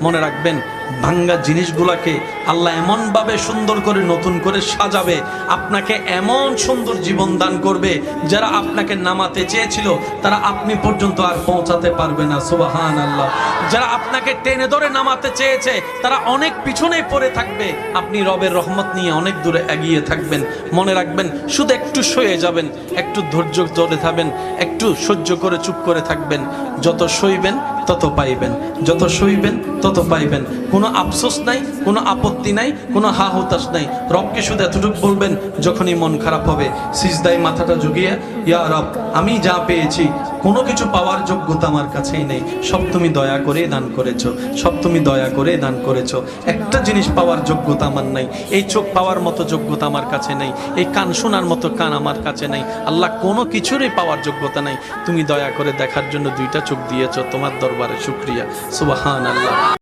মনে রাখবেন ভাঙ্গা জিনিসগুলোকে আল্লাহ এমনভাবে সুন্দর করে নতুন করে সাজাবে, আপনাকে এমন সুন্দর জীবন দান করবে, যারা আপনাকে নামাতে চেয়েছিল তারা আপনি পর্যন্ত আর পৌঁছাতে পারবে না। সুবহানাল্লাহ। যারা আপনাকে টেনে ধরে নামাতে চেয়েছে তারা অনেক পিছনেই পড়ে থাকবে, আপনি রবের রহমত নিয়ে অনেক দূরে এগিয়ে থাকবেন। মনে রাখবেন, শুধু একটু সয়ে যাবেন, একটু ধৈর্য ধরে থাকবেন, একটু সহ্য করে চুপ করে থাকবেন। যত সইবেন তত পাইবেন, যত সইবেন তত পাইবেন। কোনো আফসোস নাই, কোনো আপত্তি নাই, কোনো হা হতাশ নাই। রবকে শুধু এতটুকু বলবেন, যখনই মন খারাপ হবে সিজদায় মাথাটা ঝুঁকিয়ে, ইয়া রব, আমি যা পেয়েছি কোনো কিছু পাওয়ার যোগ্যতা আমার কাছেই নেই, সব তুমি দয়া করে দান করেছো, সব তুমি দয়া করে দান করেছো। একটা জিনিস পাওয়ার যোগ্যতা আমার নাই, এই চোখ পাওয়ার মতো যোগ্যতা আমার কাছে নেই, এই কান শোনার মতো কান আমার কাছে নেই। আল্লাহ, কোনো কিছুরই পাওয়ার যোগ্যতা নাই, তুমি দয়া করে দেখার জন্য দুইটা চোখ দিয়েছো, তোমার দরবারে শুকরিয়া। সুবহানাল্লাহ।